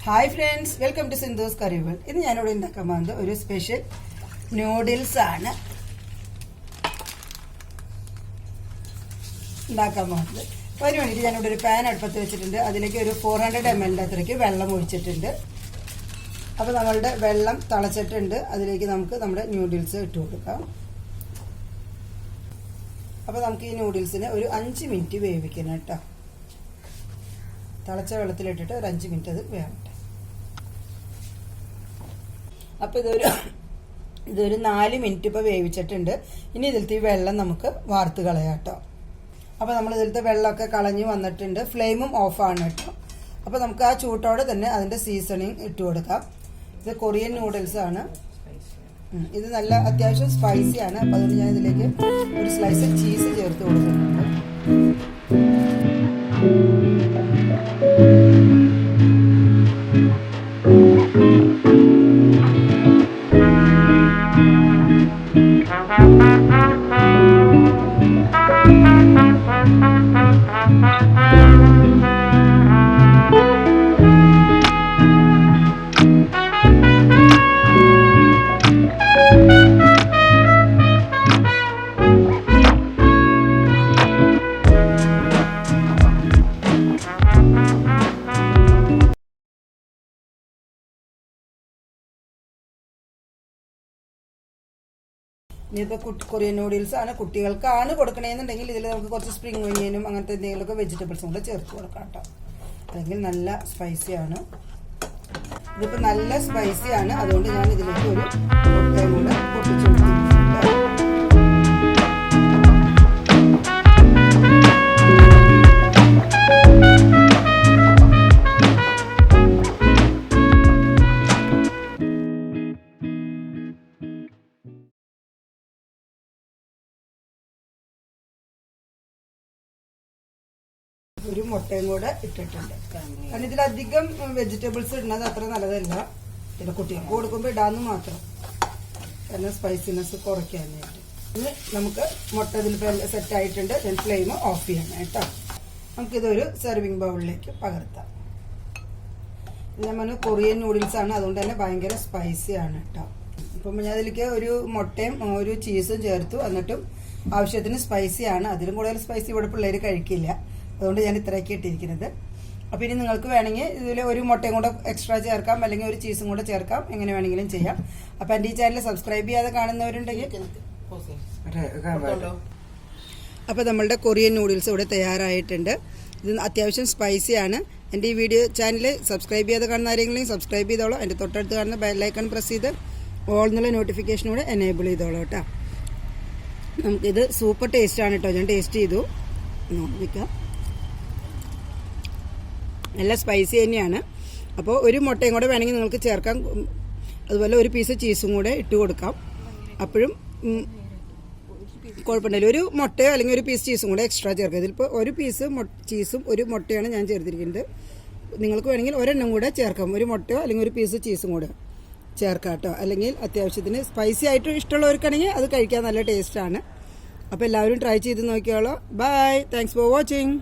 Hi friends, welcome to Sindhu's curry world. ഇന്ന് ഞാനിവിടെ ഉണ്ടാക്കാൻ പോകുന്നത് ഒരു സ്പെഷ്യൽ നൂഡിൽസ് ആണ് ഉണ്ടാക്കാൻ പോകുന്നത്. അതിന് വേണ്ടിയിട്ട് ഞാനിവിടെ ഒരു പാൻ അടുപ്പത്ത് വെച്ചിട്ടുണ്ട്. അതിലേക്ക് ഒരു 400 ml അത്രയ്ക്ക് വെള്ളം ഒഴിച്ചിട്ടുണ്ട്. അപ്പോൾ നമ്മളുടെ വെള്ളം തിളച്ചിട്ടുണ്ട്. അതിലേക്ക് നമുക്ക് നമ്മുടെ നൂഡിൽസ് ഇട്ട് കൊടുക്കാം. അപ്പോൾ നമുക്ക് ഈ നൂഡിൽസിനെ ഒരു 5 മിനിറ്റ് വേവിക്കണം കേട്ടോ. തിളച്ച വെള്ളത്തിലിട്ടിട്ട് ഒരു 5 മിനിറ്റ് അത് വേവട്ടെ. അപ്പോൾ ഇതൊരു 4 മിനിറ്റ് ഇപ്പോൾ വേവിച്ചിട്ടുണ്ട്. ഇനി ഇതിലത്തെ വെള്ളം നമുക്ക് വാർത്ത് കളയാം കേട്ടോ. അപ്പോൾ നമ്മൾ ഇതിലത്തെ വെള്ളമൊക്കെ കളഞ്ഞ് വന്നിട്ടുണ്ട്. ഫ്ലെയിമും ഓഫാണ് കേട്ടോ. അപ്പോൾ നമുക്ക് ആ ചൂട്ടോടെ തന്നെ അതിൻ്റെ സീസണിങ് ഇട്ട് കൊടുക്കാം. ഇത് കൊറിയൻ നൂഡിൽസ് ആണ്. ഇത് നല്ല അത്യാവശ്യം സ്പൈസിയാണ്. അപ്പോൾ അതുകൊണ്ട് ഞാൻ ഇതിലേക്ക് ഒരു സ്ലൈസ് ചീസ് ചേർത്ത് കൊടുക്കുന്നുണ്ട്. ഇനിയിപ്പോൾ കൊറിയൻ നൂഡിൽസ് ആണ്, കുട്ടികൾക്കാണ് കൊടുക്കണമെന്നുണ്ടെങ്കിൽ ഇതിൽ നമുക്ക് കുറച്ച് സ്പ്രിംഗ് ഒനിയനും അങ്ങനത്തെ എന്തെങ്കിലുമൊക്കെ വെജിറ്റബിൾസും കൂടെ ചേർത്ത് കൊടുക്കാം കേട്ടോ. അല്ലെങ്കിൽ നല്ല സ്പൈസിയാണ്. ഇതിപ്പോൾ നല്ല സ്പൈസിയാണ്. അതുകൊണ്ട് ഞാൻ ഇതിലേക്ക് ഒരു മുട്ടയും കൂടെ പൊട്ടിച്ചു കൊടുത്തിട്ടുണ്ട്. ഒരു മുട്ടയും കൂടെ ഇട്ടിട്ടുണ്ട്. കാരണം ഇതിലധികം വെജിറ്റബിൾസ് ഇടുന്നത് അത്ര നല്ലതല്ല. പിന്നെ കുട്ടികൾക്ക് കൊടുക്കുമ്പോൾ ഇടാന്ന് മാത്രം, കാരണം സ്പൈസിനെസ് കുറയ്ക്കാനായിട്ട്. ഇനി നമുക്ക് മുട്ട ഇതിൽ സെറ്റ് ആയിട്ടുണ്ട്. ഞാൻ ഫ്ലെയിം ഓഫ് ചെയ്യണം കേട്ടോ. നമുക്കിതൊരു സെർവിങ് ബൗളിലേക്ക് പകർത്താം. ഇത് ഞാൻ കൊറിയൻ നൂഡിൽസ് ആണ്, അതുകൊണ്ട് തന്നെ ഭയങ്കര സ്പൈസി ആണ് കേട്ടോ. ഇപ്പം ഞാൻ അതിലേക്ക് ഒരു മുട്ടയും ഒരു ചീസും ചേർത്തു. എന്നിട്ടും ആവശ്യത്തിന് സ്പൈസിയാണ്. അതിലും കൂടുതൽ സ്പൈസി ഇവിടെ പിള്ളേർ കഴിക്കില്ല. അതുകൊണ്ട് ഞാൻ ഇത്രയൊക്കെ ഇട്ടിരിക്കുന്നത്. അപ്പോൾ ഇനി നിങ്ങൾക്ക് വേണമെങ്കിൽ ഇതിൽ ഒരു മുട്ടയും കൂടെ എക്സ്ട്രാ ചേർക്കാം, അല്ലെങ്കിൽ ഒരു ചീസും കൂടെ ചേർക്കാം. എങ്ങനെ വേണമെങ്കിലും ചെയ്യാം. അപ്പോൾ എൻ്റെ ഈ ചാനൽ സബ്സ്ക്രൈബ് ചെയ്യാതെ കാണുന്നവരുണ്ടെങ്കിൽ അപ്പോൾ നമ്മളുടെ കൊറിയൻ നൂഡിൽസ് ഇവിടെ തയ്യാറായിട്ടുണ്ട്. ഇത് അത്യാവശ്യം സ്പൈസിയാണ്. എൻ്റെ ഈ വീഡിയോ ചാനൽ സബ്സ്ക്രൈബ് ചെയ്യാതെ കാണുന്ന ആരെങ്കിലും സബ്സ്ക്രൈബ് ചെയ്തോളൂ. എൻ്റെ തൊട്ടടുത്ത് കാണുന്ന ബെല്ലൈക്കൺ പ്രസ് ചെയ്ത് ഓൾ എന്നുള്ള നോട്ടിഫിക്കേഷൻ കൂടെ എനേബിൾ ചെയ്തോളൂ കേട്ടോ. നമുക്കിത് സൂപ്പർ ടേസ്റ്റാണ് കേട്ടോ. ഞാൻ ടേസ്റ്റ് ചെയ്തു നോക്കാം. നല്ല സ്പൈസി തന്നെയാണ്. അപ്പോൾ ഒരു മുട്ടയും കൂടെ വേണമെങ്കിൽ നിങ്ങൾക്ക് ചേർക്കാം. അതുപോലെ ഒരു പീസ് ചീസും കൂടെ ഇട്ട് കൊടുക്കാം. അപ്പോഴും കുഴപ്പമുണ്ടല്ലോ. ഒരു മുട്ടയോ അല്ലെങ്കിൽ ഒരു പീസ് ചീസും കൂടെ എക്സ്ട്രാ ചേർക്കാം. ഇതിലിപ്പോൾ ഒരു പീസ് ചീസും ഒരു മുട്ടയാണ് ഞാൻ ചേർത്തിരിക്കുന്നത്. നിങ്ങൾക്ക് വേണമെങ്കിൽ ഒരെണ്ണം കൂടെ ചേർക്കാം. ഒരു മുട്ടയോ അല്ലെങ്കിൽ ഒരു പീസ് ചീസും കൂടെ ചേർക്കാം കേട്ടോ. അല്ലെങ്കിൽ അത്യാവശ്യത്തിന് സ്പൈസി ആയിട്ട് ഇഷ്ടമുള്ളവർക്കാണെങ്കിൽ അത് കഴിക്കാൻ നല്ല ടേസ്റ്റാണ്. അപ്പോൾ എല്ലാവരും ട്രൈ ചെയ്ത് നോക്കിയോളൂ. Bye, thanks for watching.